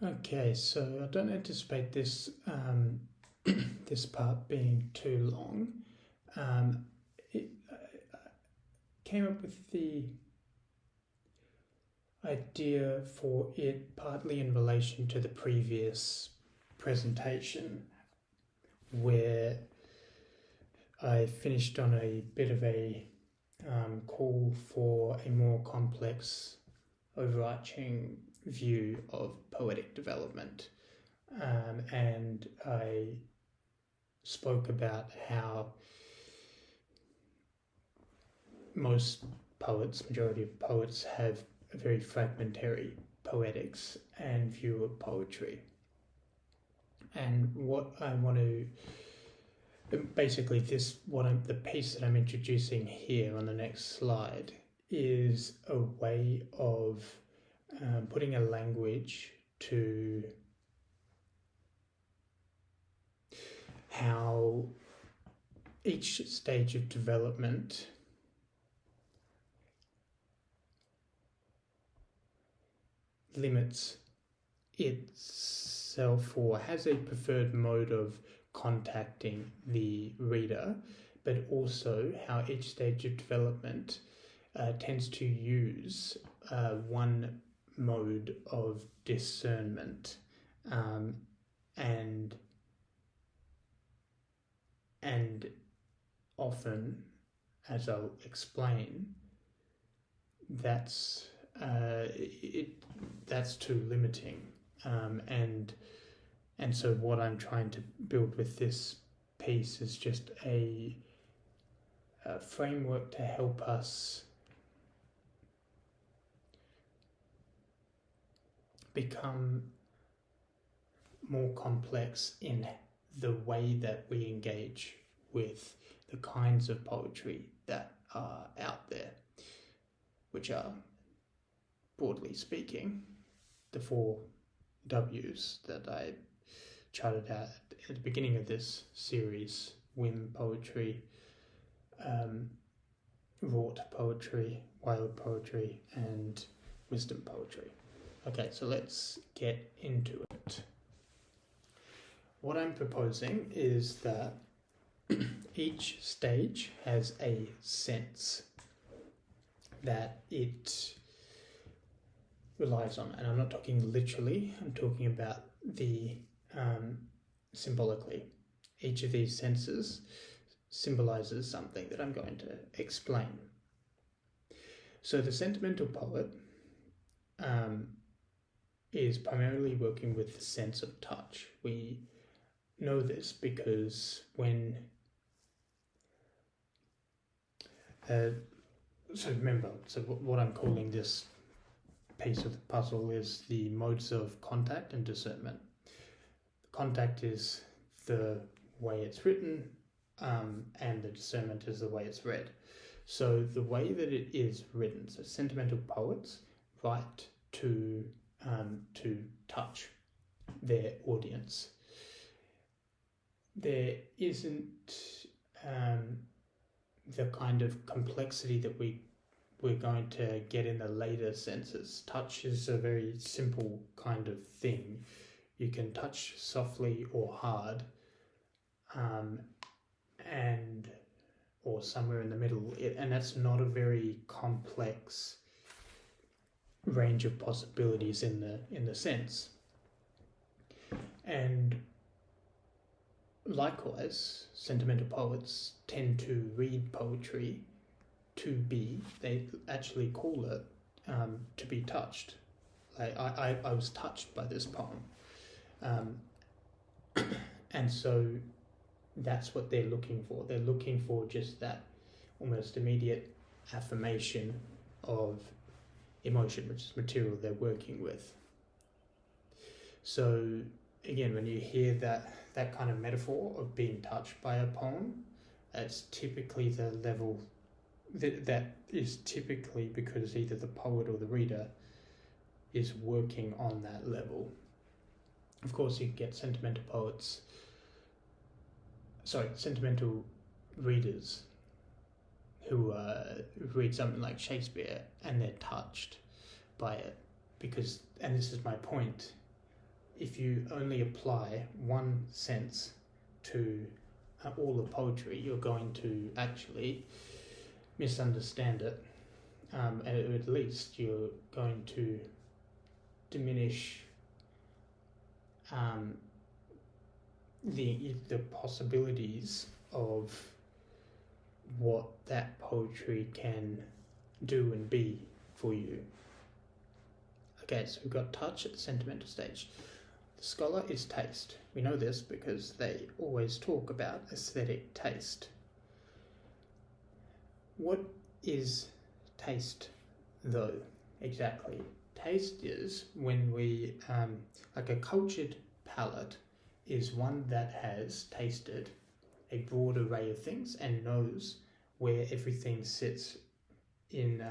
Okay, so I don't anticipate this this part being too long. I came up with the idea for it partly in relation to the previous presentation, where I finished on a bit of a call for a more complex, overarching view of poetic development. And I spoke about how most poets, majority of poets, have a very fragmentary poetics and view of poetry. And what I want to basically the piece that I'm introducing here on the next slide is a way of putting a language to how each stage of development limits itself or has a preferred mode of contacting the reader, but also how each stage of development tends to use one mode of discernment, and often, as I'll explain, that's too limiting, and so what I'm trying to build with this piece is just a framework to help us become more complex in the way that we engage with the kinds of poetry that are out there, which are, broadly speaking, the 4 W's that I charted out at the beginning of this series: whim poetry, wrought poetry, wild poetry, and wisdom poetry. Okay, so let's get into it. What I'm proposing is that each stage has a sense that it relies on, and I'm not talking literally, I'm talking about the symbolically. Each of these senses symbolizes something that I'm going to explain. So the sentimental poet is primarily working with the sense of touch. We know this because when what I'm calling this piece of the puzzle is the modes of contact and discernment. Contact is the way it's written, and the discernment is the way it's read. So the way that it is written, so sentimental poets write to touch their audience. There isn't the kind of complexity that we're going to get in the later senses. Touch is a very simple kind of thing. You can touch softly or hard, or somewhere in the middle, and that's not a very complex range of possibilities in the sense. And likewise, sentimental poets tend to read poetry they actually call it to be touched. I was touched by this poem, and so that's what they're looking for. They're looking for just that almost immediate affirmation of emotion, which is material they're working with. So again, when you hear that kind of metaphor of being touched by a poem, it's typically the level that is typically because either the poet or the reader is working on that level. Of course, you get sentimental readers who read something like Shakespeare and they're touched by it because, and this is my point, if you only apply one sense to all of poetry, you're going to actually misunderstand it, and at least you're going to diminish the possibilities of what that poetry can do and be for you. Okay, so we've got touch at the sentimental stage. The scholar is taste. We know this because they always talk about aesthetic taste. What is taste, though, exactly? Taste is when we, like a cultured palate is one that has tasted a broad array of things and knows where everything sits in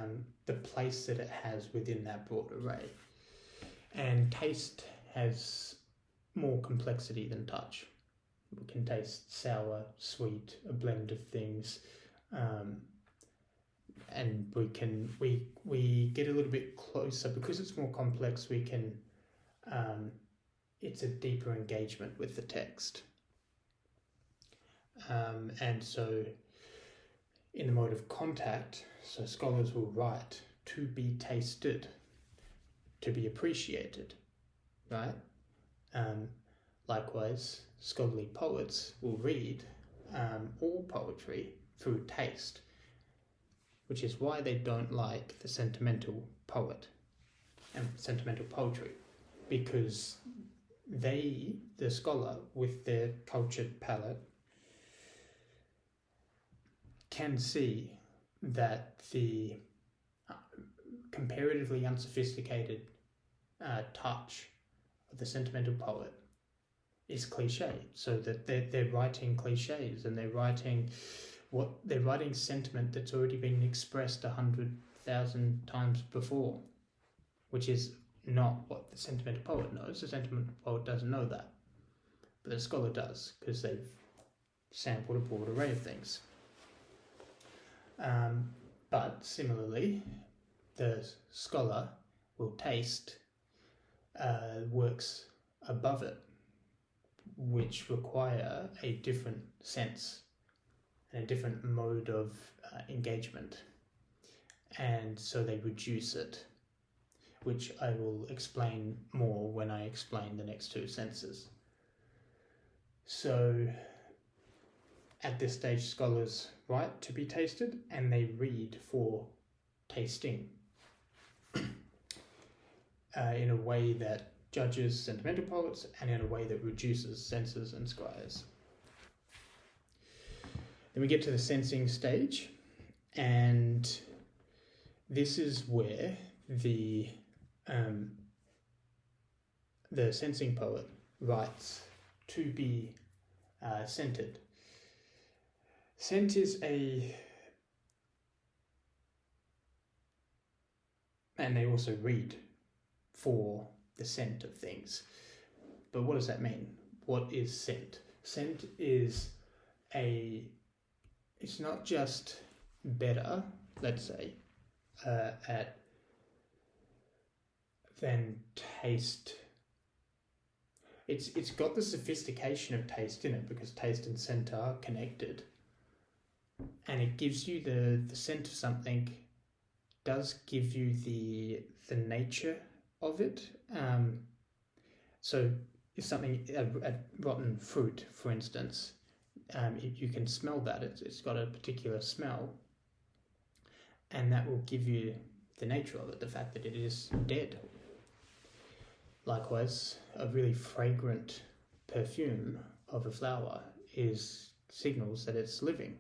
the place that it has within that broad array. And taste has more complexity than touch. We can taste sour, sweet, a blend of things, and we get a little bit closer because it's more complex. We can it's a deeper engagement with the text, and so in the mode of contact, so scholars will write to be tasted, to be appreciated, right? Likewise, scholarly poets will read all poetry through taste, which is why they don't like the sentimental poet and sentimental poetry, because they, the scholar with their cultured palate, can see that the comparatively unsophisticated touch of the sentimental poet is cliche, so that they're writing cliches, and they're writing sentiment that's already been expressed 100,000 times before, which is not what the sentimental poet knows. The sentimental poet doesn't know that, but the scholar does, because they've sampled a broad array of things. But similarly, the scholar will taste works above it, which require a different sense and a different mode of engagement, and so they reduce it, which I will explain more when I explain the next two senses. So at this stage, scholars write to be tasted, and they read for tasting in a way that judges sentimental poets and in a way that reduces senses and scries. Then we get to the sensing stage, and this is where the sensing poet writes to be scented. Scent is and they also read for the scent of things. But what does that mean? What is scent? Scent is it's not just better, let's say, than taste. It's got the sophistication of taste in it, because taste and scent are connected, and it gives you the scent of something, does give you the nature of it. So if something, a rotten fruit, for instance, you can smell that, it's got a particular smell, and that will give you the nature of it, the fact that it is dead. Likewise, a really fragrant perfume of a flower signals that it's living.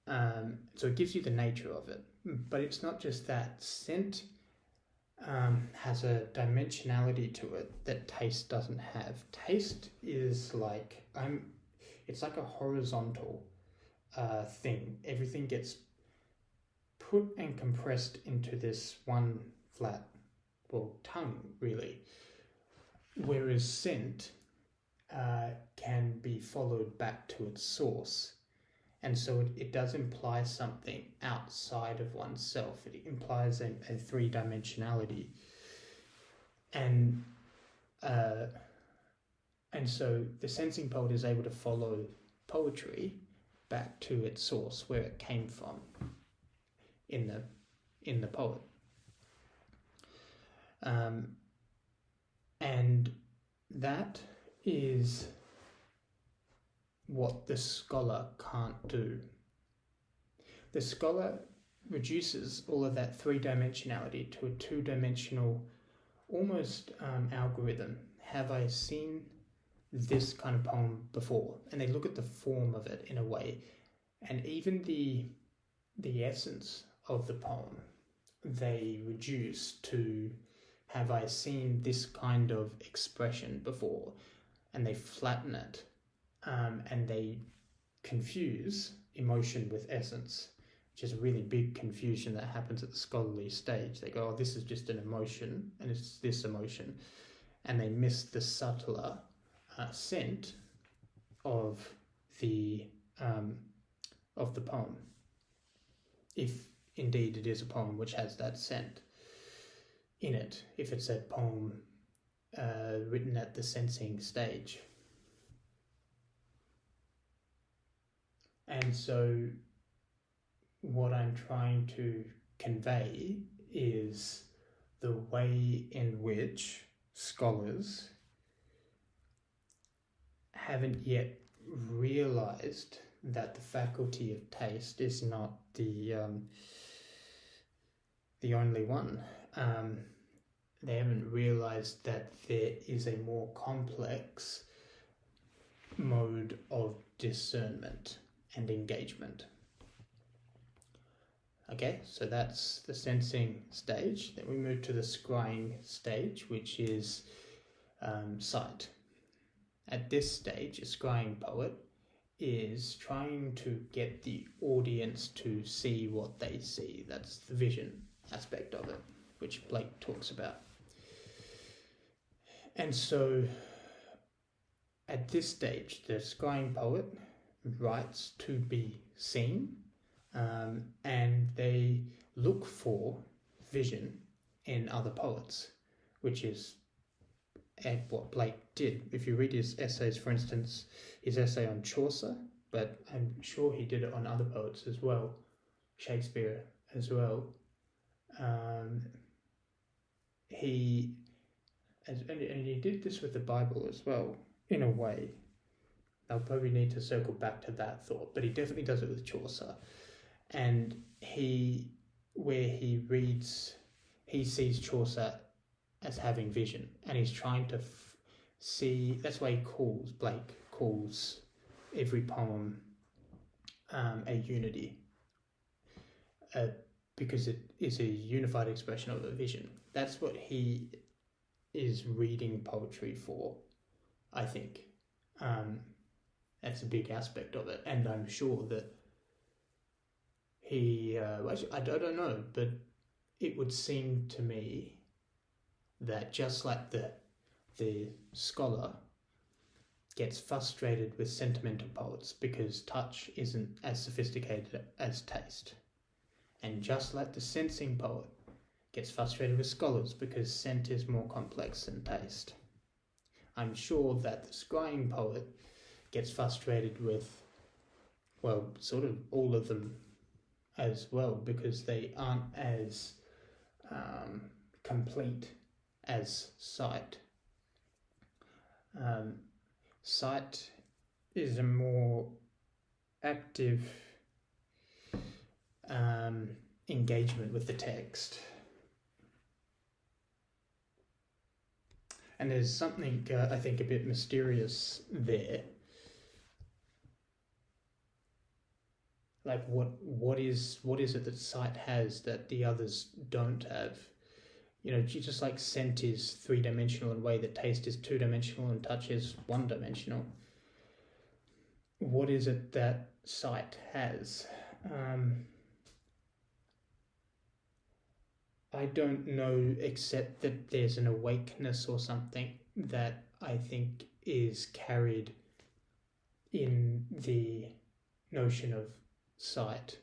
So it gives you the nature of it. But it's not just that. Scent has a dimensionality to it that taste doesn't have. Taste is like, it's like a horizontal thing. Everything gets put and compressed into this one flat, tongue, really. Whereas scent can be followed back to its source. And so it does imply something outside of oneself. It implies a three-dimensionality. And And so the sensing poet is able to follow poetry back to its source, where it came from in the poet. And that is what the scholar can't do. The scholar reduces all of that three-dimensionality to a two-dimensional, almost algorithm. Have I seen this kind of poem before? And they look at the form of it in a way, and even the essence of the poem they reduce to, have I seen this kind of expression before? And they flatten it, and they confuse emotion with essence, which is a really big confusion that happens at the scholarly stage. They go, oh, this is just an emotion, and it's this emotion, and they miss the subtler scent of the poem, if indeed it is a poem which has that scent in it, if it's a poem written at the sensing stage. And so what I'm trying to convey is the way in which scholars haven't yet realized that the faculty of taste is not the only one. They haven't realized that there is a more complex mode of discernment and engagement. Okay, so that's the sensing stage. Then we move to the scrying stage, which is sight. At this stage, a scrying poet is trying to get the audience to see what they see. That's the vision aspect of it, which Blake talks about. And so at this stage, the scrying poet writes to be seen, and they look for vision in other poets, which is what Blake did. If you read his essays, for instance, his essay on Chaucer, but I'm sure he did it on other poets as well, Shakespeare as well. He did this with the Bible as well, in a way. I'll probably need to circle back to that thought, but he definitely does it with Chaucer. And he sees Chaucer as having vision, and he's trying to see. That's why Blake calls every poem a unity, because it is a unified expression of a vision. That's what he is reading poetry for, I think. That's a big aspect of it, and I'm sure that he, I don't know, but it would seem to me that just like the scholar gets frustrated with sentimental poets because touch isn't as sophisticated as taste, and just like the sensing poet gets frustrated with scholars because scent is more complex than taste, I'm sure that the scrying poet gets frustrated with, well, sort of all of them as well, because they aren't as complete as sight. Sight is a more active engagement with the text. And there's something, I think, a bit mysterious there. Like what is it that sight has that the others don't have? You know, just like scent is three-dimensional in a way that taste is two-dimensional and touch is one-dimensional. What is it that sight has? I don't know, except that there's an awakeness or something that I think is carried in the notion of sight.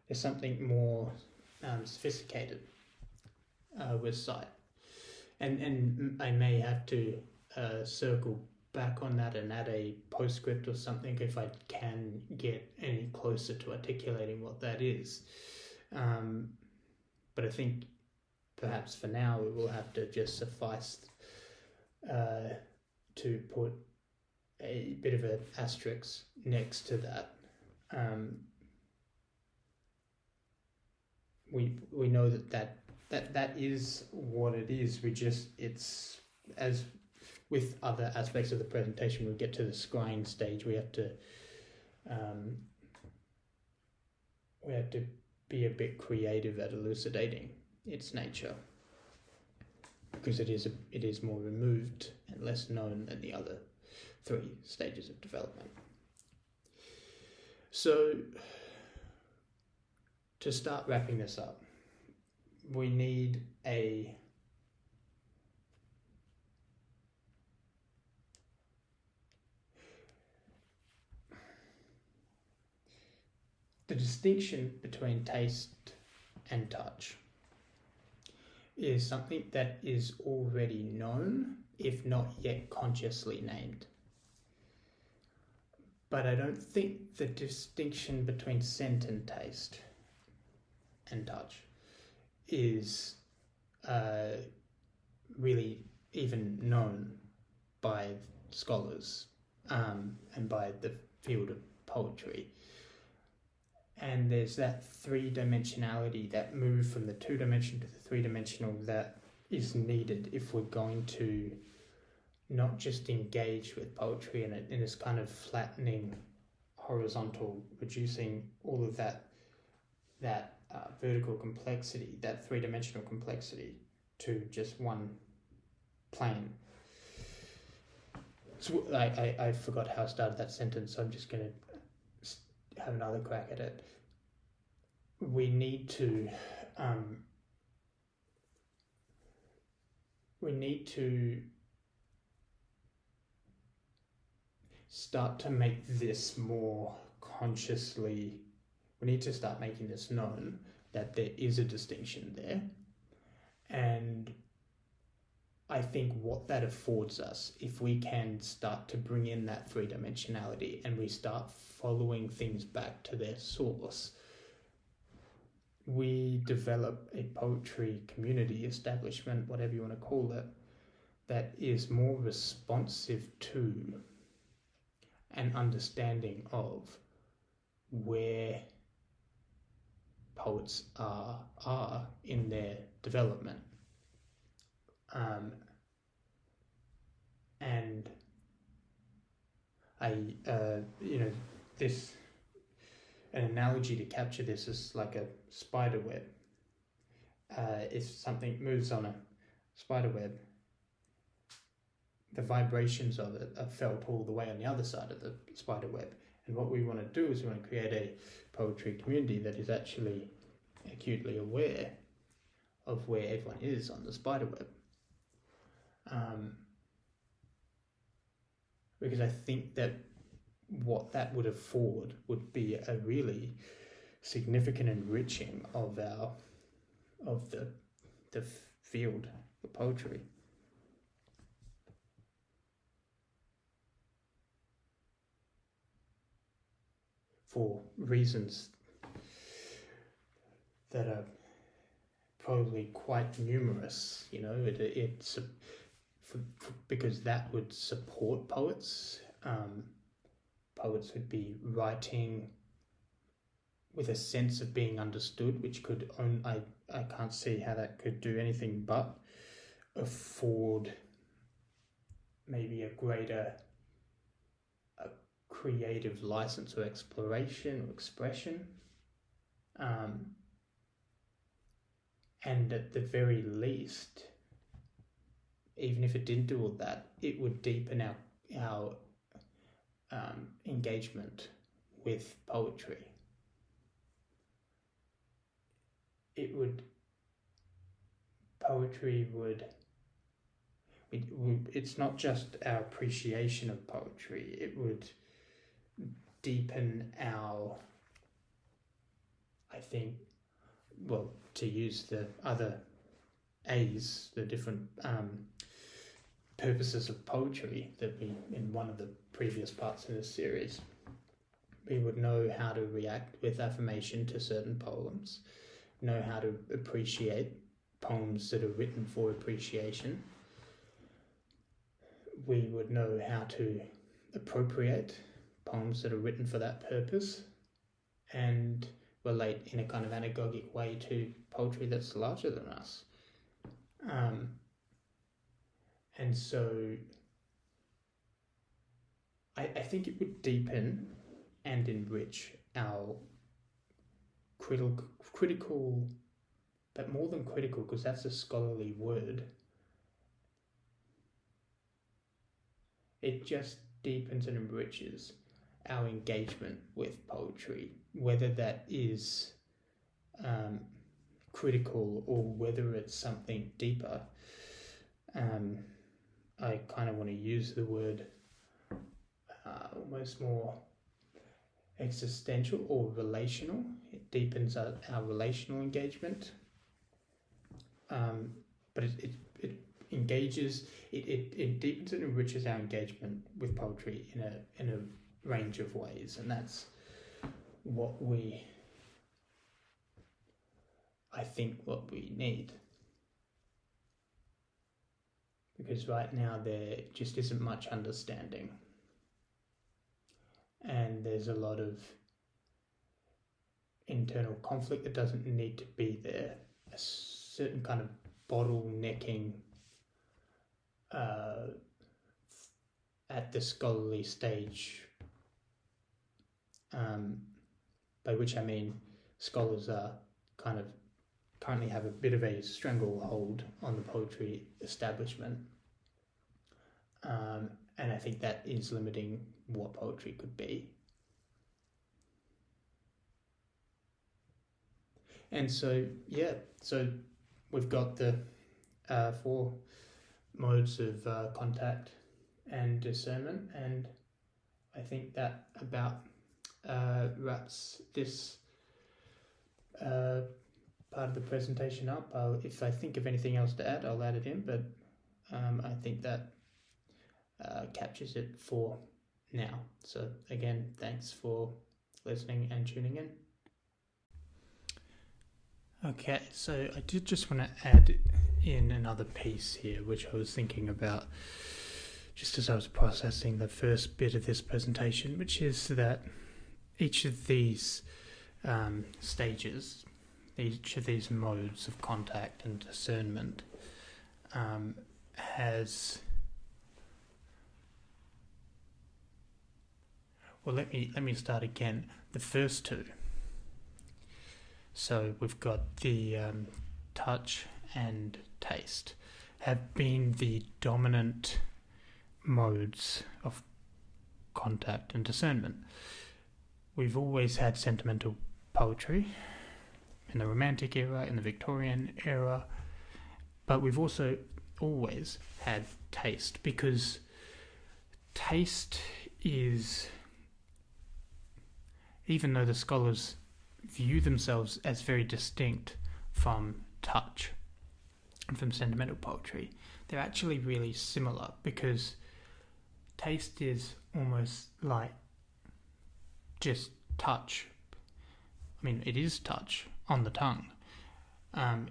There's something more sophisticated with sight, and I may have to circle back on that and add a postscript or something if I can get any closer to articulating what that is. But I think perhaps for now it will have to just suffice to put a bit of an asterisk next to that. We know that is what it is. It's as with other aspects of the presentation, we get to the scrying stage. We have to be a bit creative at elucidating its nature, because it is more removed and less known than the other 3 stages of development. So, to start wrapping this up, we need the distinction between taste and touch is something that is already known, if not yet consciously named. But I don't think the distinction between scent and taste and touch is really even known by scholars and by the field of poetry. And there's that 3-dimensionality, that move from the 2-dimensional to the 3-dimensional that is needed if we're going to not just engage with poetry in this kind of flattening, horizontal, reducing all of that vertical complexity, that 3-dimensional complexity, to just one plane. So I forgot how I started that sentence, so I'm just going to have another crack at it. We need to start to make this more consciously. We need to start making this known that there is a distinction there, and I think what that affords us, if we can start to bring in that 3-dimensionality and we start following things back to their source, we develop a poetry community, establishment, whatever you want to call it, that is more responsive to and understanding of where poets are in their development. And an analogy to capture this is like a spider web. If something moves on a spider web, the vibrations of it are felt all the way on the other side of the spider web. And what we want to do is we want to create a poetry community that is actually acutely aware of where everyone is on the spider web. Because I think that what that would afford would be a really significant enriching of the field of poetry. For reasons that are probably quite numerous, because that would support poets. Poets would be writing with a sense of being understood, which could I can't see how that could do anything but afford maybe a greater creative license or exploration or expression. And at the very least, even if it didn't do all that, it would deepen our engagement with poetry. It's not just our appreciation of poetry, it would deepen our, I think, to use the other A's, the different purposes of poetry that we, in one of the previous parts in this series, we would know how to react with affirmation to certain poems, know how to appreciate poems that are written for appreciation. We would know how to appropriate poems that are written for that purpose and relate in a kind of anagogic way to poetry that's larger than us. And so I think it would deepen and enrich our critical, but more than critical, because that's a scholarly word, it just deepens and enriches our engagement with poetry, whether that is critical or whether it's something deeper. I kind of want to use the word almost more existential or relational. It deepens our relational engagement, but it engages, it deepens and enriches our engagement with poetry in a range of ways, and that's what I think what we need. Because right now there just isn't much understanding. And there's a lot of internal conflict that doesn't need to be there. A certain kind of bottlenecking at the scholarly stage, by which I mean scholars are kind of currently have a bit of a stranglehold on the poetry establishment. And I think that is limiting what poetry could be. And so, so we've got the 4 modes of contact and discernment, and I think that about wraps this part of the presentation up. If I think of anything else to add, I'll add it in, but I think that captures it for now. So again, thanks for listening and tuning in. Okay, so I did just want to add in another piece here, which I was thinking about just as I was processing the first bit of this presentation, which is that each of these stages, each of these modes of contact and discernment has... Well, let me start again. The first 2. So we've got the touch and taste have been the dominant modes of contact and discernment. We've always had sentimental poetry in the Romantic era, in the Victorian era, but we've also always had taste, because taste is, even though the scholars view themselves as very distinct from touch and from sentimental poetry, they're actually really similar, because taste is almost like just touch. I mean, it is touch on the tongue.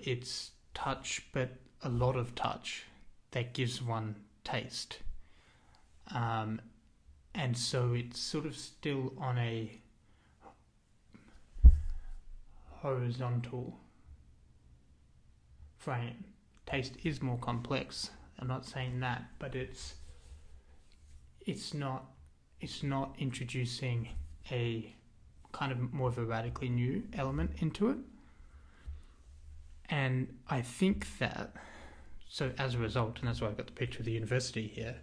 It's touch, but a lot of touch that gives one taste. And so it's sort of still on a horizontal frame. Taste is more complex. I'm not saying that, but it's not introducing a kind of more of a radically new element into it. And I think that, so as a result, and that's why I've got the picture of the university here,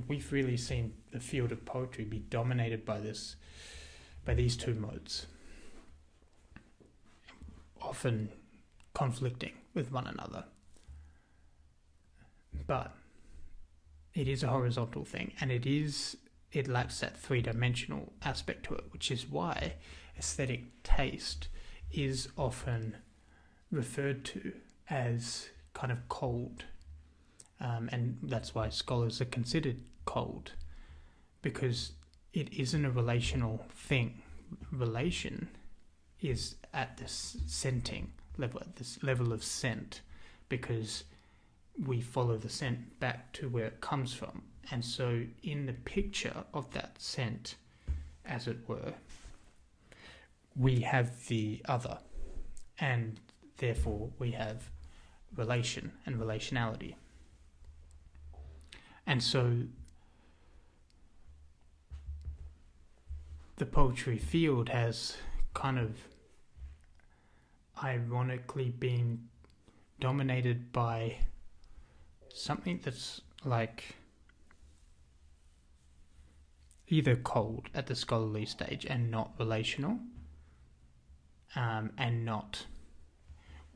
we've really seen the field of poetry be dominated by these 2 modes, often conflicting with one another. But it is a horizontal thing, and it lacks that 3-dimensional aspect to it, which is why aesthetic taste is often referred to as kind of cold, and that's why scholars are considered cold, because it isn't a relational thing. Relation is at this scenting level, at this level of scent, because we follow the scent back to where it comes from. And so in the picture of that scent, as it were, we have the other, and therefore we have relation and relationality. And so the poetry field has kind of ironically been dominated by something that's like either cold at the scholarly stage and not relational, and not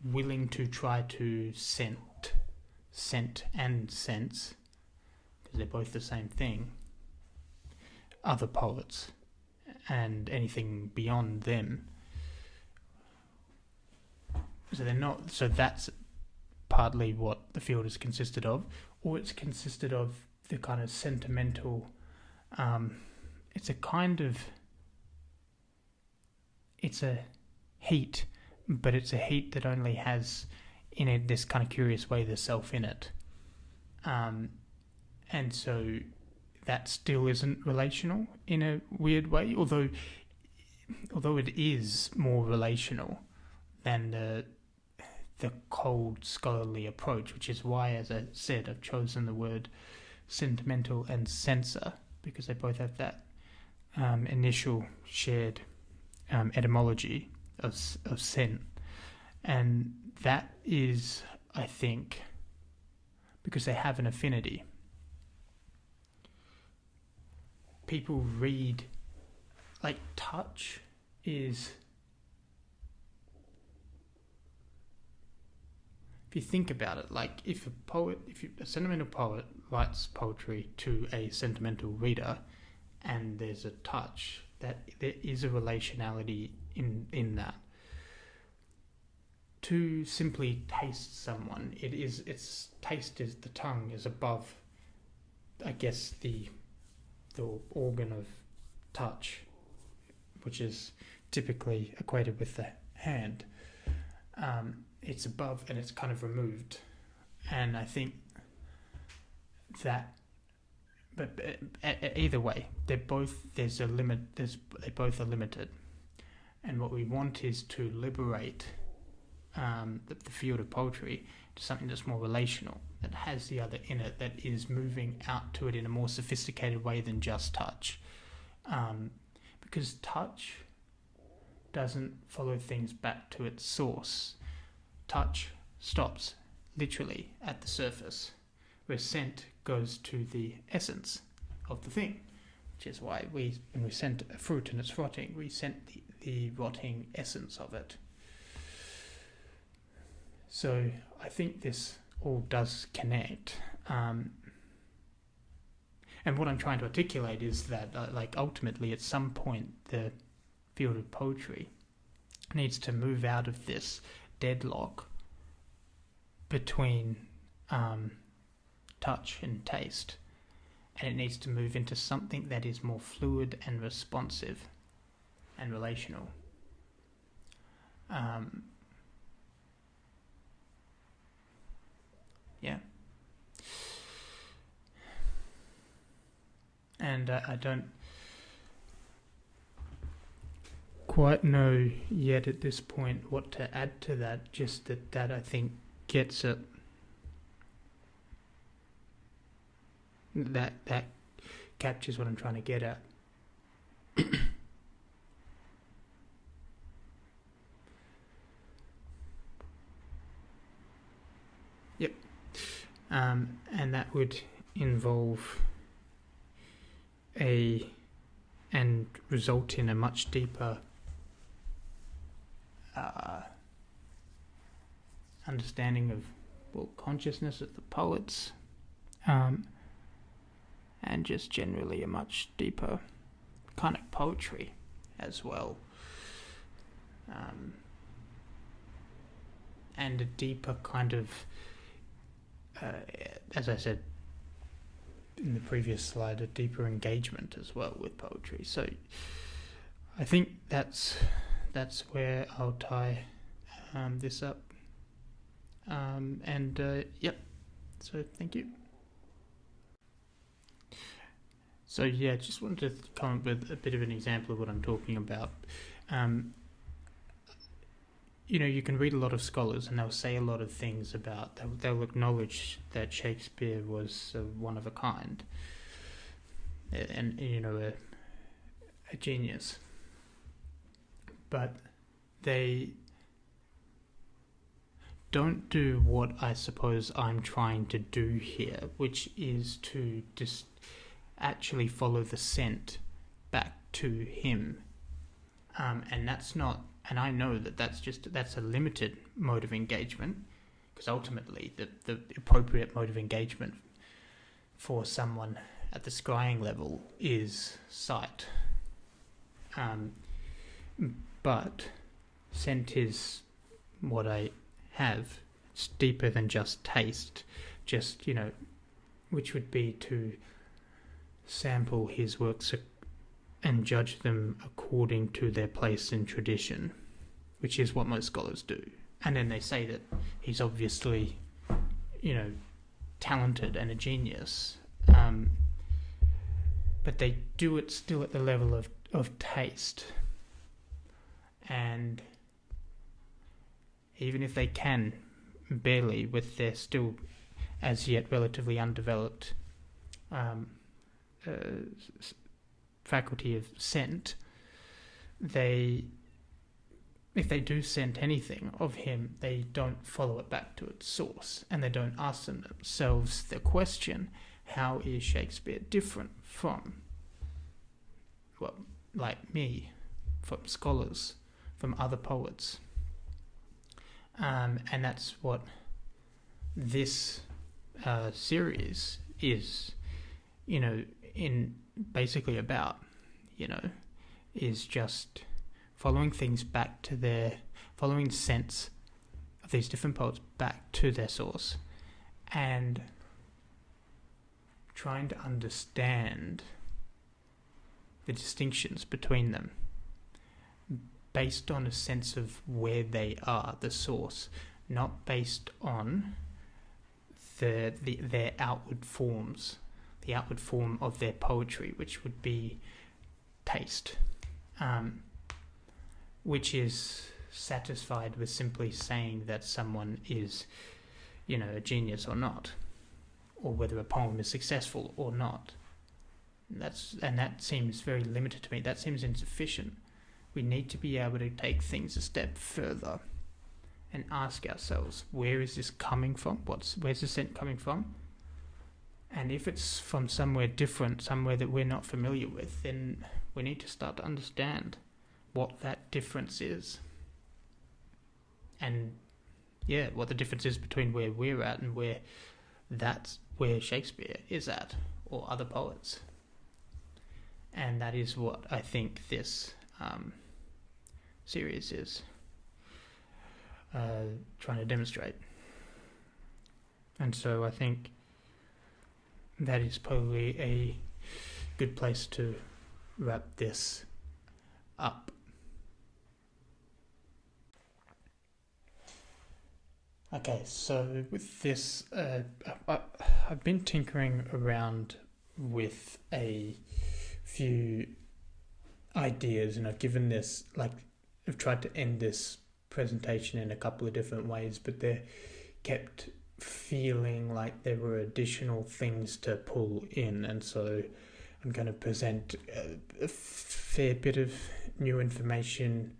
willing to try to scent and sense, because they're both the same thing, other poets and anything beyond them. So they're not. So that's partly what the field is consisted of, or it's consisted of the kind of sentimental. It's a kind of. It's a heat, but it's a heat that only has in it this kind of curious way the self in it, and so that still isn't relational in a weird way, although it is more relational than the cold scholarly approach, which is why, as I said, I've chosen the word sentimental and censor, because they both have that initial shared etymology of scent. And that is, I think, because they have an affinity. People read, like, touch is, if you think about it, like if a sentimental poet writes poetry to a sentimental reader, and there's a touch, that there is a relationality in that. To simply taste someone, its taste is, the tongue is above, I guess, the organ of touch, which is typically equated with the hand. It's above and it's kind of removed, and I think that, but either way, they're both, there's a limit. They both are limited, and what we want is to liberate the field of poetry to something that's more relational, that has the other in it, that is moving out to it in a more sophisticated way than just touch, because touch doesn't follow things back to its source. Touch stops literally at the surface, where scent goes to the essence of the thing, which is why when we scent a fruit and it's rotting, we scent the rotting essence of it. So I think this all does connect, and what I'm trying to articulate is that like ultimately at some point the field of poetry needs to move out of this deadlock between touch and taste, and it needs to move into something that is more fluid and responsive and relational. Yeah. And I don't quite know yet at this point what to add to that, just that I think gets it. That captures what I'm trying to get at. Yep. And that would involve and result in a much deeper understanding of, well, consciousness of the poets, and just generally a much deeper kind of poetry as well, and a deeper kind of as I said in the previous slide, a deeper engagement as well with poetry. So I think that's where I'll tie this up. Yep. So thank you. So yeah, just wanted to come up with a bit of an example of what I'm talking about. You can read a lot of scholars and they'll say a lot of things about, they'll acknowledge that Shakespeare was one of a kind and a genius. But they don't do what I suppose I'm trying to do here, which is to just actually follow the scent back to him. And that's not, and I know that's a limited mode of engagement, because ultimately the appropriate mode of engagement for someone at the scrying level is sight. But scent is what I have. It's deeper than just taste, which would be to sample his works and judge them according to their place in tradition, which is what most scholars do. And then they say that he's obviously, talented and a genius, but they do it still at the level of taste. And even if they can barely, with their still as yet relatively undeveloped faculty of scent, if they do scent anything of him, they don't follow it back to its source, and they don't ask themselves the question, how is Shakespeare different from, like me, from scholars, from other poets? And that's what this series is, in basically about, is just following things back to following scents of these different poets back to their source, and trying to understand the distinctions between them based on a sense of where they are, the source, not based on their outward forms, the outward form of their poetry, which would be taste, which is satisfied with simply saying that someone is, a genius or not, or whether a poem is successful or not. That seems very limited to me. That seems insufficient. We need to be able to take things a step further and ask ourselves, where is this coming from? Where's the scent coming from? And if it's from somewhere different, somewhere that we're not familiar with, then we need to start to understand what that difference is. And what the difference is between where we're at and where Shakespeare is at, or other poets. And that is what I think this series is trying to demonstrate. And so I think that is probably a good place to wrap this up. Okay, so with this, I've been tinkering around with a few ideas, and I've given this, I've tried to end this presentation in a couple of different ways, but they're kept feeling like there were additional things to pull in, and so I'm going to present a fair bit of new information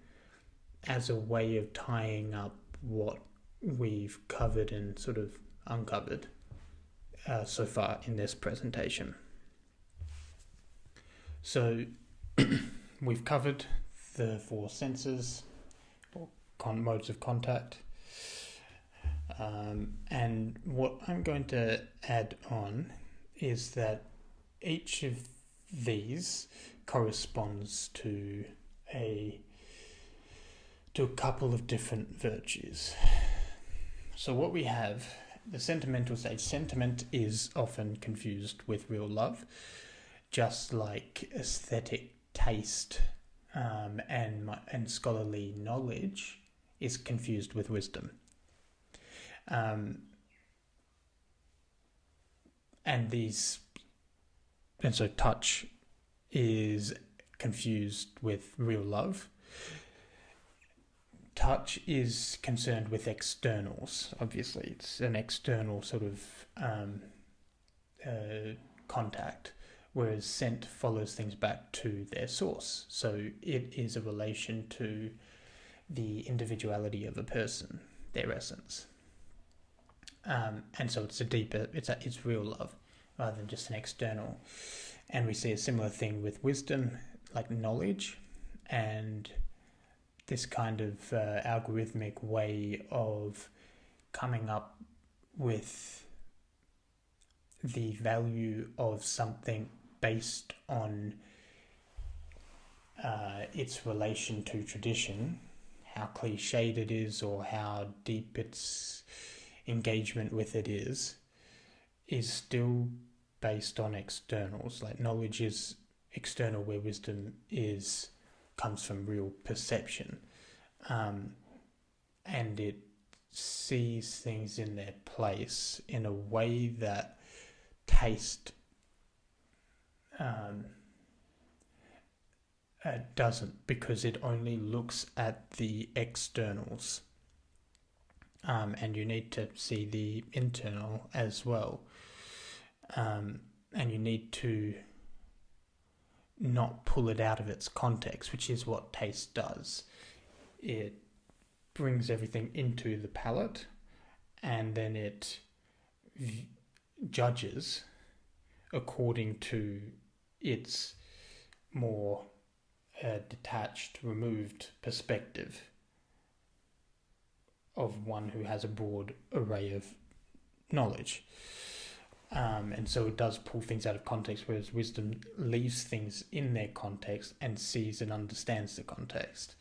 as a way of tying up what we've covered and sort of uncovered so far in this presentation. So we've covered the 4 senses or modes of contact, and what I'm going to add on is that each of these corresponds to a couple of different virtues. So what we have the sentimental stage. Sentiment is often confused with real love, just like aesthetic taste and scholarly knowledge is confused with wisdom. And so touch is confused with real love. Touch is concerned with externals. Obviously, it's an external sort of contact, whereas scent follows things back to their source. So it is a relation to the individuality of a person, their essence. And so it's it's real love rather than just an external. And we see a similar thing with wisdom, like knowledge, and this kind of algorithmic way of coming up with the value of something based on its relation to tradition, how cliched it is or how deep its engagement with it is still based on externals. Like knowledge is external, where wisdom comes from real perception, and it sees things in their place in a way that taste doesn't, because it only looks at the externals, and you need to see the internal as well, and you need to not pull it out of its context, which is what taste does. It brings everything into the palate, and then it judges according to its more detached, removed perspective of one who has a broad array of knowledge. And so it does pull things out of context, whereas wisdom leaves things in their context and sees and understands the context,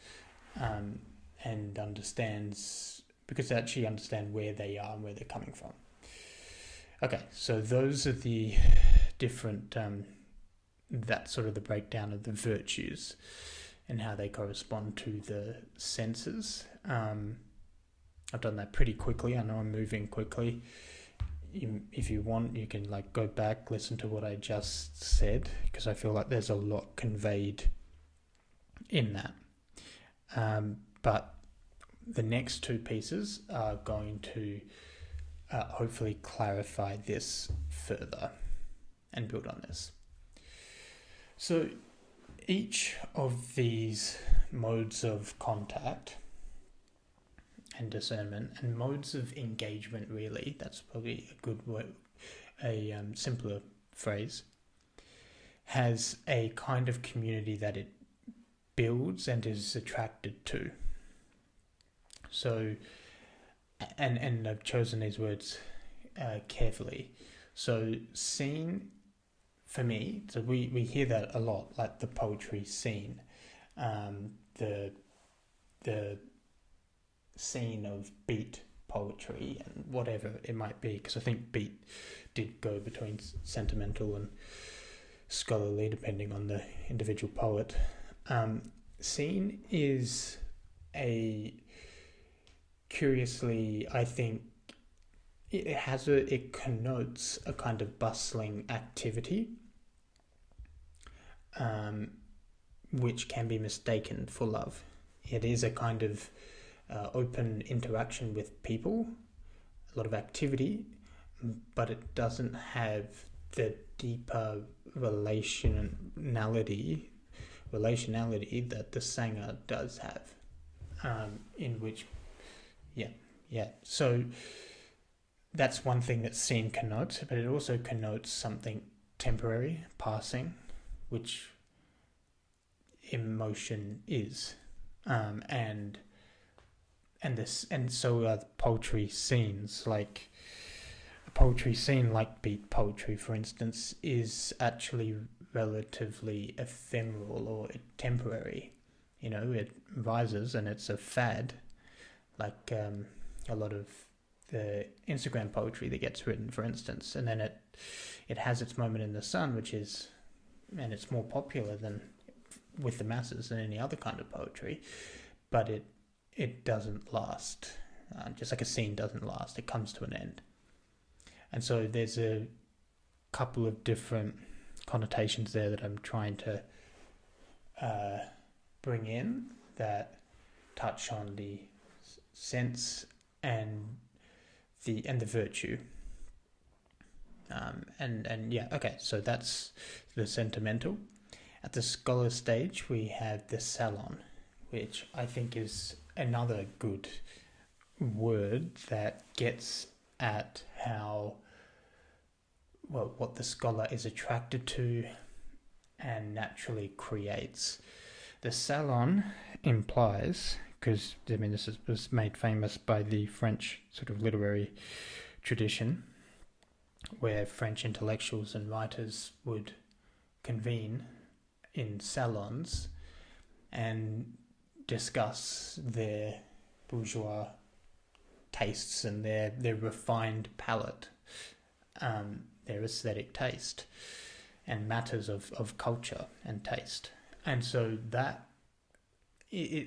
and understands, because they actually understand where they are and where they're coming from. Okay, so those are the different, that's sort of the breakdown of the virtues and how they correspond to the senses. I've done that pretty quickly. I know I'm moving quickly. If you want, you can go back, listen to what I just said, because I feel like there's a lot conveyed in that. But the next two pieces are going to hopefully clarify this further and build on this. So each of these modes of contact and discernment, and modes of engagement, really, that's probably a good word, a simpler phrase, has a kind of community that it builds and is attracted to. So, and I've chosen these words carefully. So scene, for me, so we hear that a lot, like the poetry scene, the scene of beat poetry and whatever it might be, because I think beat did go between sentimental and scholarly depending on the individual poet. Scene is curiously, I think it connotes a kind of bustling activity, which can be mistaken for love. It is a kind of open interaction with people, a lot of activity, but it doesn't have the deeper relationality that the Sanger does have, in which, so that's one thing that scene connotes, but it also connotes something temporary, passing, which emotion is, and so are the poetry scenes. Like a poetry scene like beat poetry, for instance, is actually relatively ephemeral or temporary. It rises and it's a fad, like a lot of Instagram poetry that gets written, for instance, and then it has its moment in the sun, and it's more popular than with the masses than any other kind of poetry, but it doesn't last. Just like a scene doesn't last, it comes to an end. And so there's a couple of different connotations there that I'm trying to bring in that touch on the sense and the virtue. So that's the sentimental. At the scholar stage, we have the salon, which I think is another good word that gets at what the scholar is attracted to and naturally creates. The salon implies, because this was made famous by the French sort of literary tradition, where French intellectuals and writers would convene in salons and discuss their bourgeois tastes and their refined palate, their aesthetic taste, and matters of culture and taste. And so that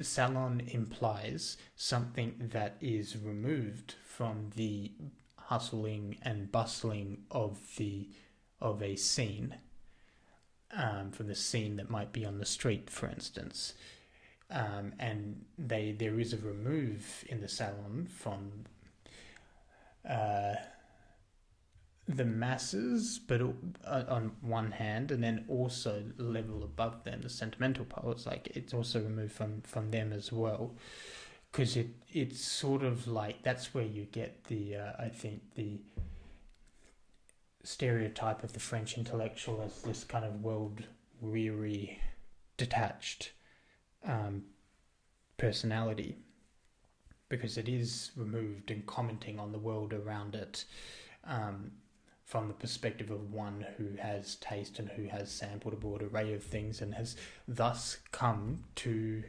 salon implies something that is removed from the hustling and bustling of a scene, from the scene that might be on the street, for instance. And there is a remove in the salon from the masses, but on one hand, and then also the level above them, the sentimental poets, like it's also removed from them as well, because it's sort of like that's where you get the I think the stereotype of the French intellectual as this kind of world-weary, detached personality, because it is removed and commenting on the world around it from the perspective of one who has taste and who has sampled a broad array of things and has thus come to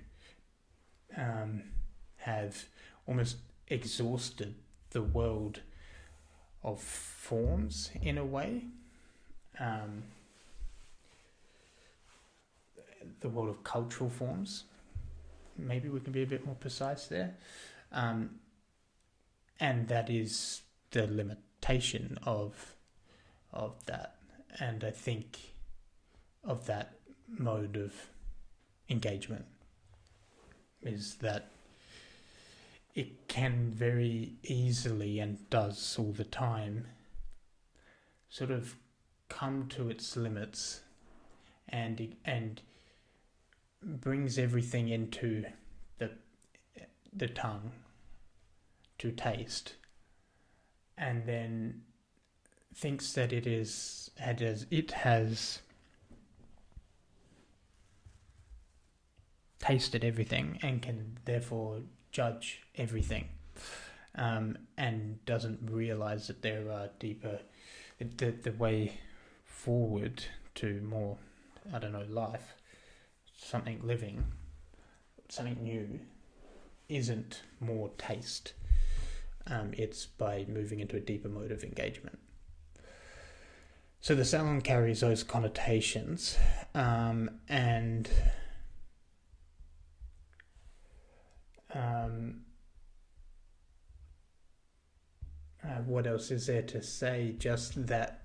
have almost exhausted the world of forms in a way, the world of cultural forms. Maybe we can be a bit more precise there. And that is the limitation of that. And I think of that mode of engagement is that it can very easily, and does all the time, sort of come to its limits and brings everything into the tongue to taste, and then thinks that it has tasted everything and can therefore judge everything, and doesn't realize that there are deeper, the way forward to more, life, something living, something new, isn't more taste. It's by moving into a deeper mode of engagement. So the salon carries those connotations, and what else is there to say? Just that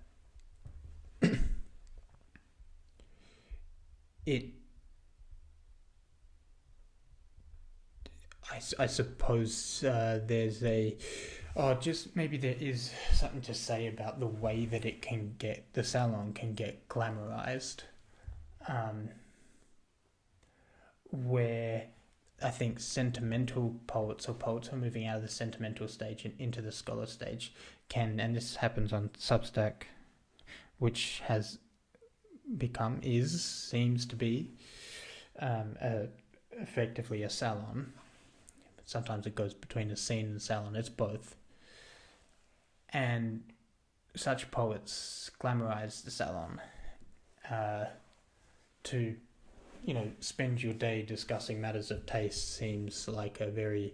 I suppose there's maybe there is something to say about the way that the salon can get glamorized, where I think sentimental poets, or poets who are moving out of the sentimental stage and into the scholar stage, and this happens on Substack, which seems to be effectively a salon. Sometimes it goes between a scene and salon, it's both. And such poets glamorize the salon to, spend your day discussing matters of taste seems like a very,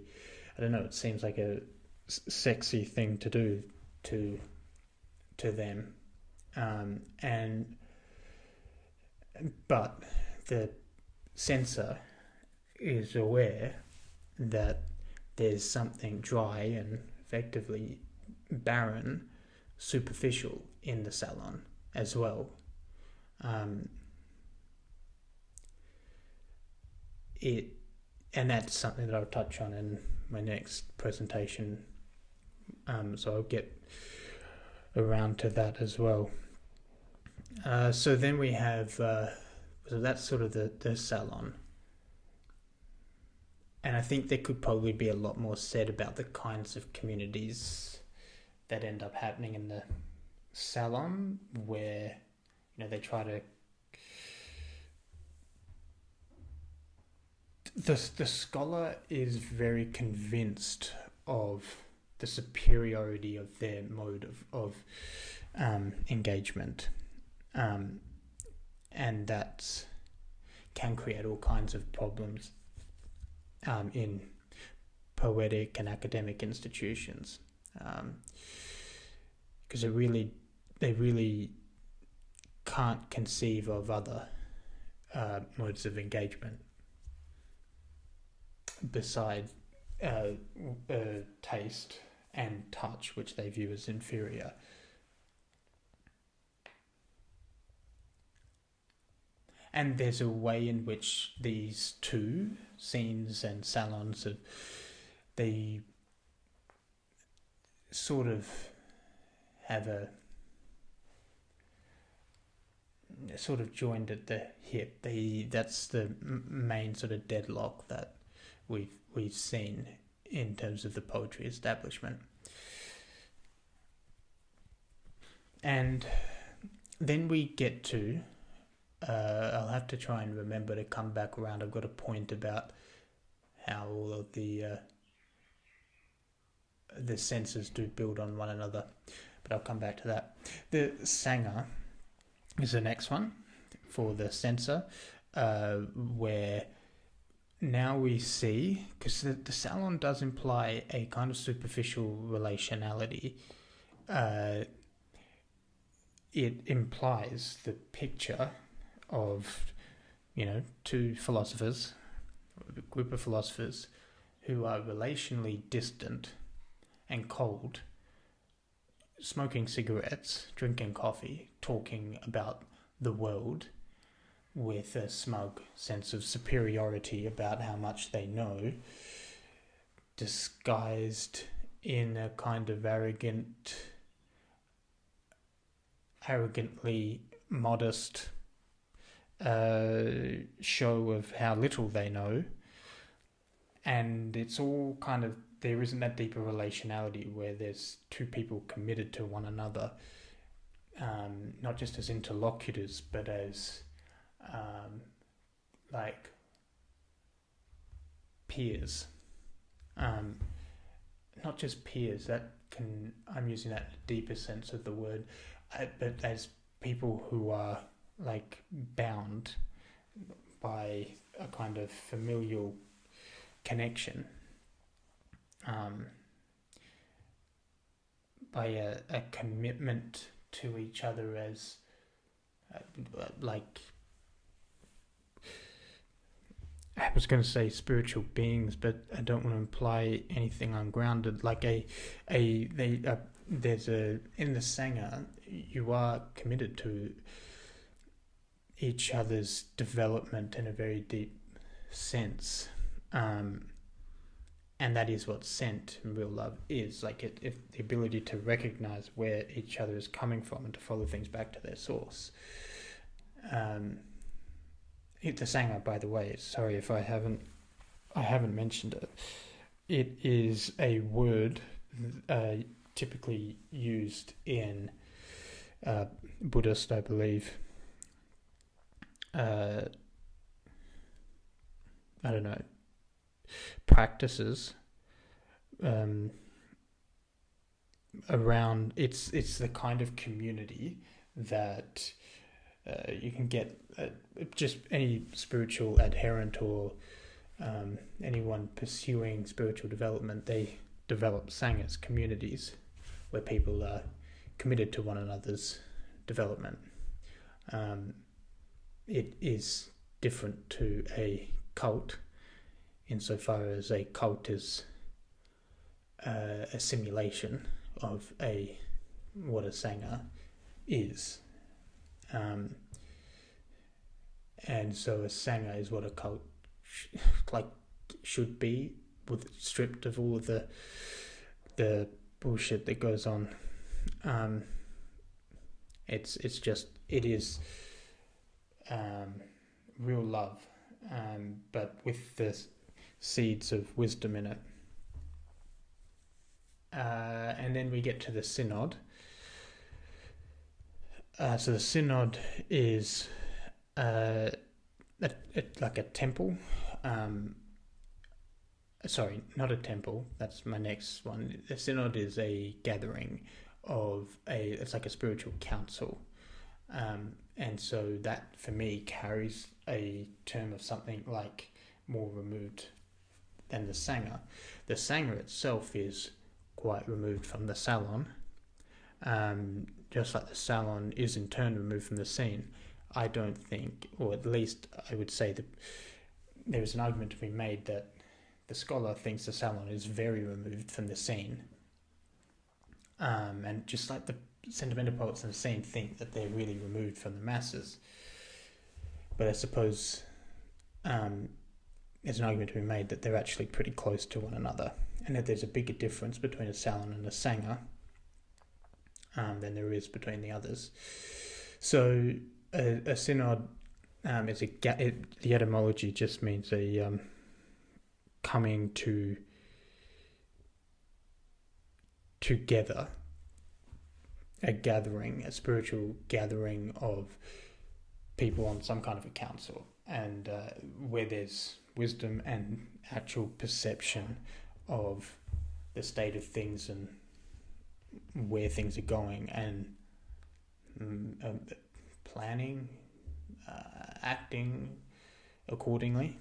it seems like a sexy thing to do to them, but the censor is aware that there's something dry and effectively barren, superficial in the salon as well. And that's something that I'll touch on in my next presentation. So I'll get around to that as well. So then we have, so that's sort of the salon. And I think there could probably be a lot more said about the kinds of communities that end up happening in the salon, where, you know, they try to... The scholar is very convinced of the superiority of their mode of engagement, and that can create all kinds of problems in poetic and academic institutions, because they really can't conceive of other modes of engagement besides taste and touch, which they view as inferior. And there's a way in which these two, scenes and salons, they sort of have a sort of joined at the hip. That's the main sort of deadlock that we've seen in terms of the poetry establishment. And then we get to, I'll have to try and remember to come back around. I've got a point about how all of the senses do build on one another, but I'll come back to that. The Sanger is the next one for the censor, where now we see, because the salon does imply a kind of superficial relationality. It implies the picture of, you know, two philosophers, a group of philosophers who are relationally distant and cold, smoking cigarettes, drinking coffee, talking about the world with a smug sense of superiority about how much they know, disguised in a kind of arrogantly modest show of how little they know. And it's all kind of, there isn't that deeper relationality where there's two people committed to one another, not just as interlocutors, but as like peers. Not just peers, I'm using that in a deeper sense of the word, but as people who are like bound by a kind of familial connection, by a commitment to each other as like, I was going to say spiritual beings, but I don't want to imply anything ungrounded. Like there's in the Sanger, you are committed to each other's development in a very deep sense, and that is what scent and real love is. Like the ability to recognize where each other is coming from and to follow things back to their source. The Sanger, by the way, sorry if I haven't mentioned it. It is a word typically used in Buddhist, I believe. I don't know, practices around. It's the kind of community that you can get just any spiritual adherent or anyone pursuing spiritual development. They develop Sangha's communities where people are committed to one another's development. It is different to a cult insofar as a cult is a simulation of what a Sangha is. And so a Sangha is what a cult should be, stripped of all of the bullshit that goes on. It is real love, but with the seeds of wisdom in it. And then we get to the synod. So the synod is like a temple. Sorry, not a temple. That's my next one. The synod is a gathering it's like a spiritual council. And so that, for me, carries a term of something like more removed than the Sangha. The Sangha itself is quite removed from the salon, just like the salon is in turn removed from the scene. I don't think, or at least I would say that there is an argument to be made that the scholar thinks the salon is very removed from the scene. And just like the sentimental poets in the scene think that they're really removed from the masses. But I suppose there's an argument to be made that they're actually pretty close to one another, and that there's a bigger difference between a salon and a Sangha than there is between the others. So a synod is the etymology just means a coming together, a gathering, a spiritual gathering of people on some kind of a council, and where there's wisdom and actual perception of the state of things and where things are going, and planning, acting accordingly.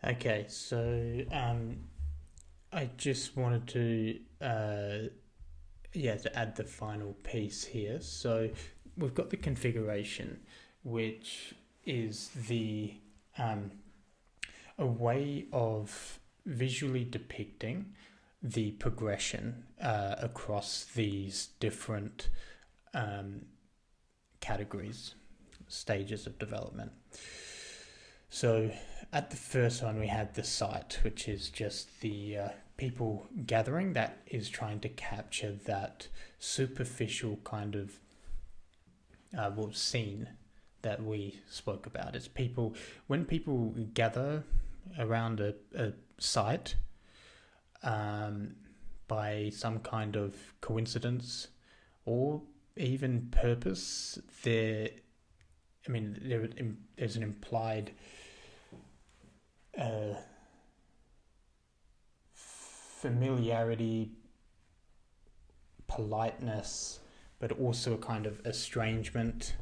Okay, so I just wanted to to add the final piece here. So we've got the configuration, which is the a way of visually depicting the progression across these different categories, stages of development. So at the first one, we had the site, which is just the people gathering that is trying to capture that superficial kind of scene that we spoke about. It's people, when people gather around a site by some kind of coincidence or even purpose, there's an implied familiarity, politeness, but also a kind of estrangement.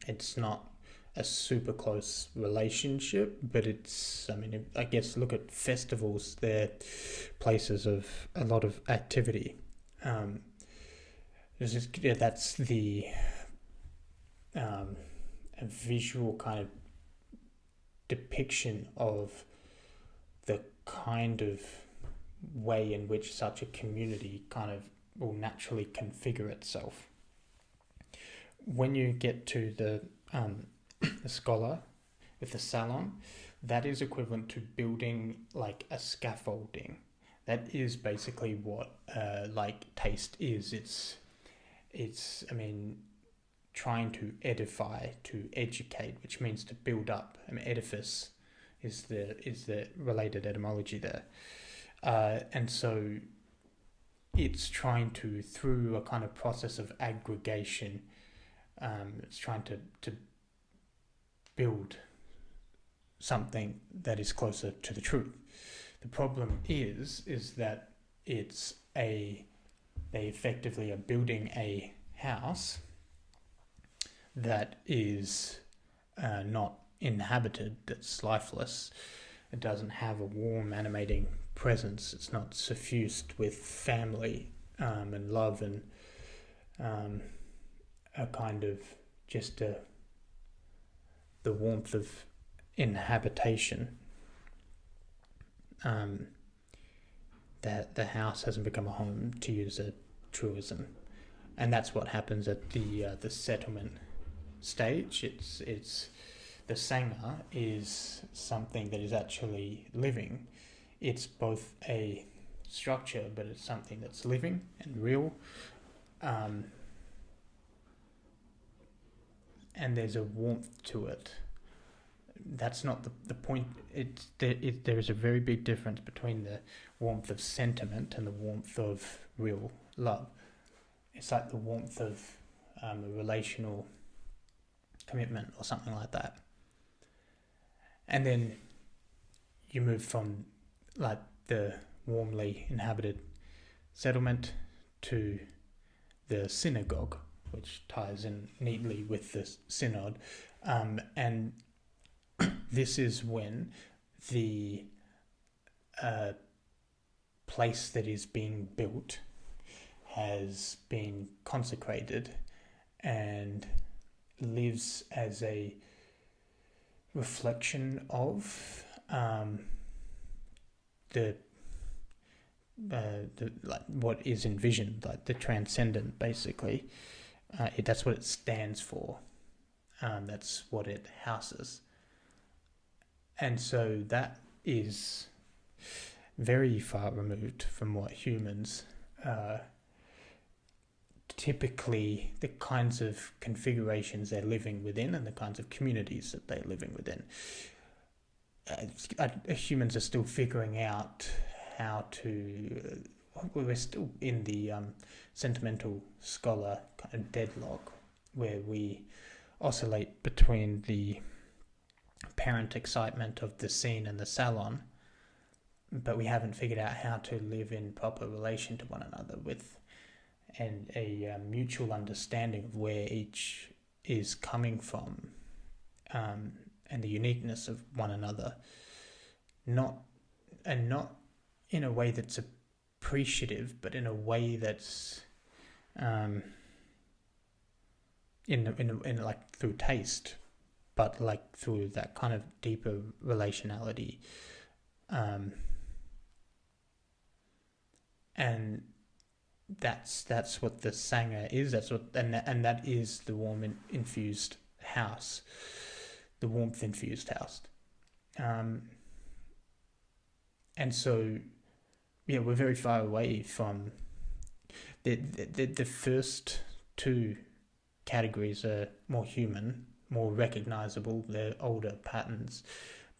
It's not a super close relationship, but it's, I guess look at festivals, they're places of a lot of activity. That's the a visual kind of depiction of the kind of way in which such a community kind of will naturally configure itself. When you get to the scholar with the salon, that is equivalent to building like a scaffolding. That is basically what taste is. It's trying to edify, to educate, which means to build up. Edifice is the related etymology there, and so it's trying to, through a kind of process of aggregation, it's trying to build something that is closer to the truth. The problem is that they effectively are building a house that is not inhabited, that's lifeless. It doesn't have a warm, animating presence. It's not suffused with family and love and a kind of just the warmth of inhabitation. That the house hasn't become a home, to use a truism, and that's what happens at the settlement stage. It's the Sangha is something that is actually living. It's both a structure, but it's something that's living and real, and there's a warmth to it. That's not the point. There is a very big difference between the warmth of sentiment and the warmth of real love. It's like the warmth of a relational commitment or something like that. And then you move from like the warmly inhabited settlement to the synagogue, which ties in neatly with the synod, and this is when the place that is being built has been consecrated and lives as a reflection of what is envisioned, like the transcendent, basically. That's what it stands for. That's what it houses. And so that is very far removed from what humans typically, the kinds of configurations they're living within and the kinds of communities that they're living within. Humans are still figuring out how to... we're still in the sentimental scholar kind of deadlock, where we oscillate between the apparent excitement of the scene and the salon, but we haven't figured out how to live in proper relation to one another with a mutual understanding of where each is coming from, and the uniqueness of one another. not in a way that's appreciative, but in a way that's in like through taste, but like through that kind of deeper relationality, and that's what the Sanger is. That's what and that is the warmth infused house. And so, yeah, we're very far away from the first two categories are more human, more recognizable. They're older patterns,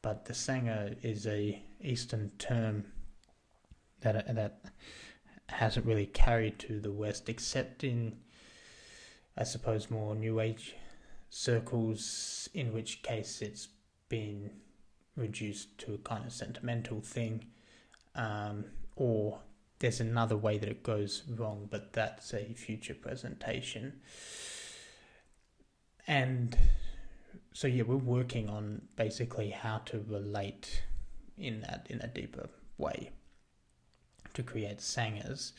but the Sanger is a Eastern term that hasn't really carried to the West, except in, I suppose, more New Age circles, in which case it's been reduced to a kind of sentimental thing, or there's another way that it goes wrong, but that's a future presentation. And so, yeah, we're working on basically how to relate in a deeper way to create Sangers.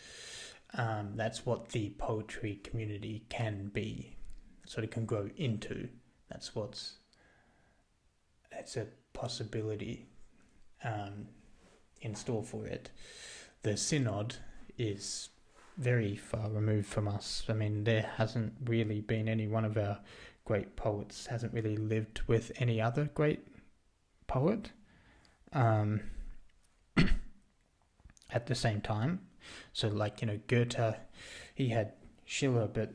That's what the poetry community can be, sort of can grow into. It's a possibility in store for it. The synod is very far removed from us. I mean, there hasn't really been any one of our great poets hasn't really lived with any other great poet at the same time. So, like, Goethe, he had Schiller, but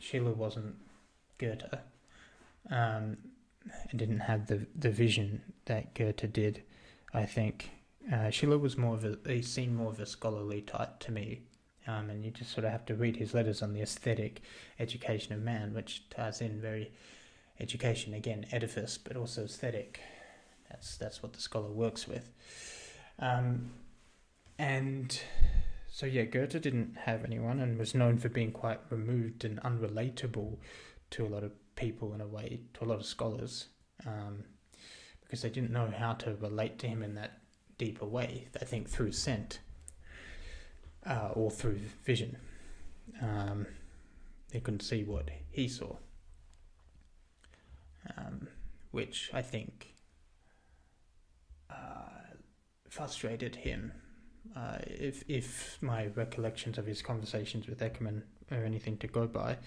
Schiller wasn't Goethe, and didn't have the vision that Goethe did. I think Schiller was he seemed more of a scholarly type to me, and you just sort of have to read his letters on the aesthetic education of man, which ties in very education, again, edifice, but also aesthetic. That's what the scholar works with. And so, yeah, Goethe didn't have anyone and was known for being quite removed and unrelatable to a lot of people, in a way, to a lot of scholars, because they didn't know how to relate to him in that deeper way, I think, through scent or through vision. They couldn't see what he saw, which I think frustrated him. If my recollections of his conversations with Eckermann are anything to go by,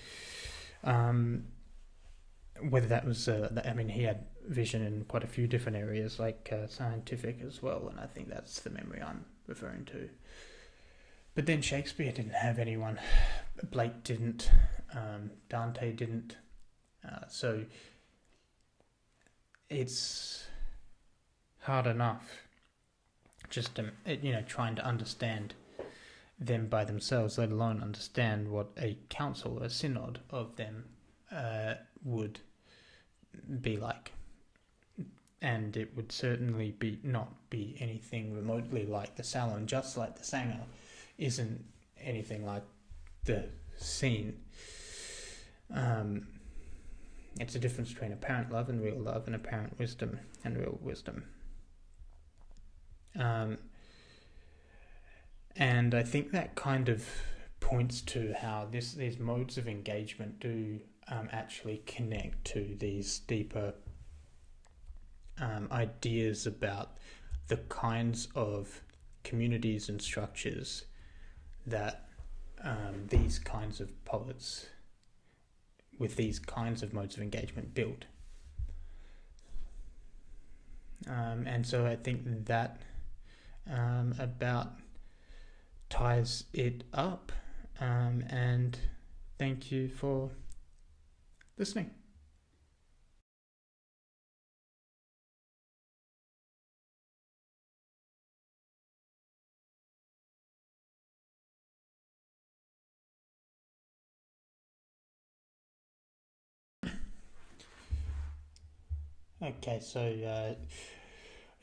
whether that was, he had vision in quite a few different areas, like scientific as well, and I think that's the memory I'm referring to. But then Shakespeare didn't have anyone, Blake didn't, Dante didn't, so it's hard enough just trying to understand them by themselves, let alone understand what a council, a synod of them would be like. And it would certainly not be anything remotely like the Salon, just like the Sanger isn't anything like the scene. It's a difference between apparent love and real love, and apparent wisdom and real wisdom. And I think that kind of points to how these modes of engagement do actually connect to these deeper ideas about the kinds of communities and structures that these kinds of poets with these kinds of modes of engagement build. And so I think that about ties it up, and thank you for listening. Okay, so I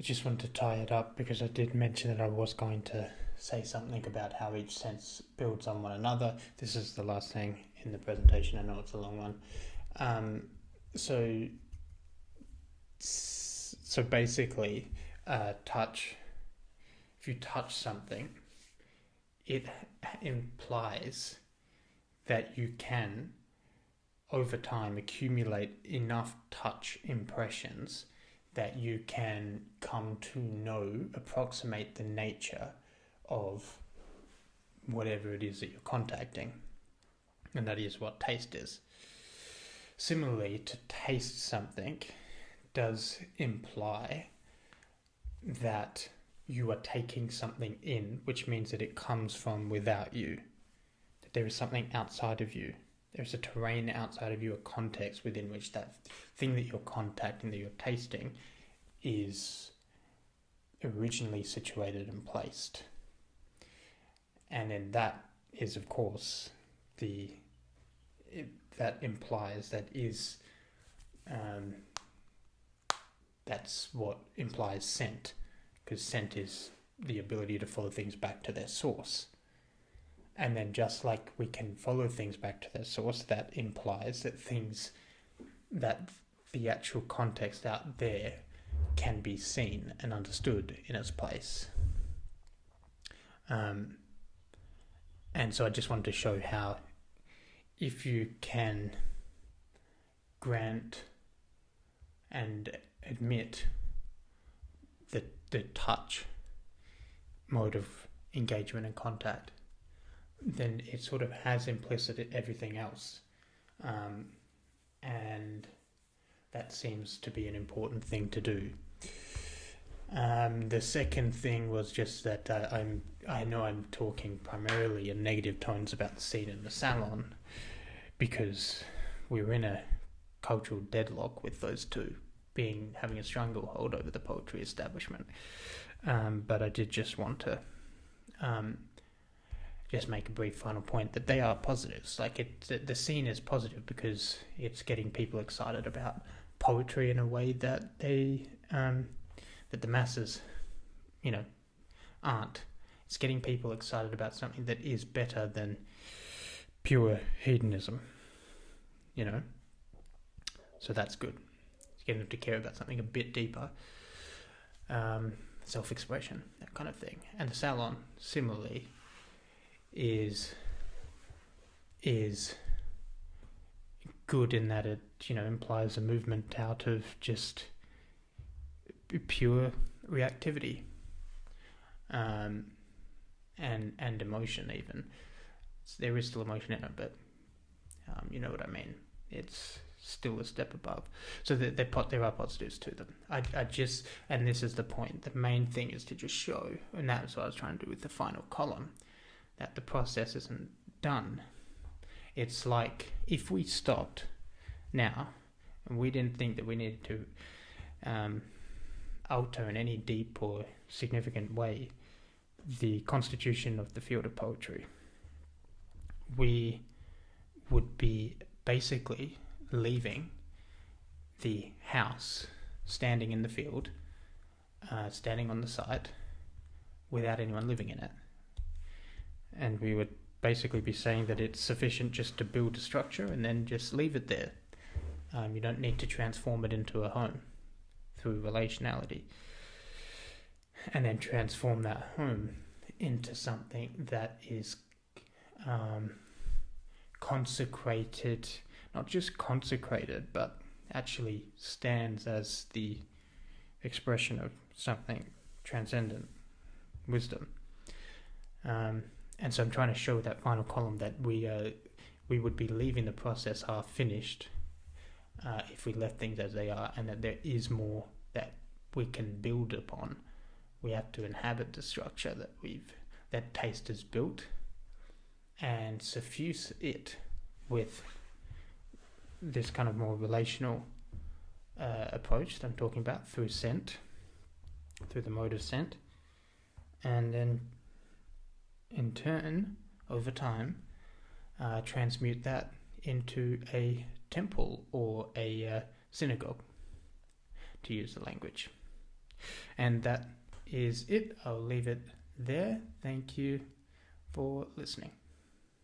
just wanted to tie it up because I did mention that I was going to say something about how each sense builds on one another. This is the last thing in the presentation. I know it's a long one. So basically, touch, if you touch something, it implies that you can, over time, accumulate enough touch impressions that you can come to approximate the nature of whatever it is that you're contacting. And that is what taste is. Similarly, to taste something does imply that you are taking something in, which means that it comes from without you, that there is something outside of you. There's a terrain outside of you, a context within which that thing that you're contacting, that you're tasting, is originally situated and placed. And then that is, of course, that implies that's what implies scent, because scent is the ability to follow things back to their source. And then just like we can follow things back to their source, that implies that the actual context out there can be seen and understood in its place. And so I just wanted to show how, if you can grant and admit the touch mode of engagement and contact, then it sort of has implicit everything else. And that seems to be an important thing to do. The second thing was just that I know I'm talking primarily in negative tones about the scene in the salon, because we're in a cultural deadlock with those two having a stranglehold over the poetry establishment. But I did just want to just make a brief final point that they are positives. Like the scene is positive because it's getting people excited about poetry in a way that that the masses, aren't. It's getting people excited about something that is better than pure hedonism, So that's good. It's getting them to care about something a bit deeper. Self-expression, that kind of thing. And the salon, similarly, is good in that it, implies a movement out of just pure reactivity, and emotion even. There is still emotion in it, but you know what I mean. It's still a step above. So there are positives to them. And this is the point. The main thing is to just show, and that's what I was trying to do with the final column, that the process isn't done. It's like if we stopped now and we didn't think that we needed to alter in any deep or significant way the constitution of the field of poetry, we would be basically leaving the house standing in the field, standing on the site, without anyone living in it. And we would basically be saying that it's sufficient just to build a structure and then just leave it there. You don't need to transform it into a home through relationality, and then transform that home into something that is consecrated, not just consecrated, but actually stands as the expression of something transcendent, wisdom. And so I'm trying to show that final column that we would be leaving the process half finished if we left things as they are, and that there is more that we can build upon. We have to inhabit the structure that taste has built, and suffuse it with this kind of more relational approach that I'm talking about through scent, through the mode of scent, and then in turn, over time, transmute that into a temple or a synagogue, to use the language. And that is it. I'll leave it there. Thank you for listening.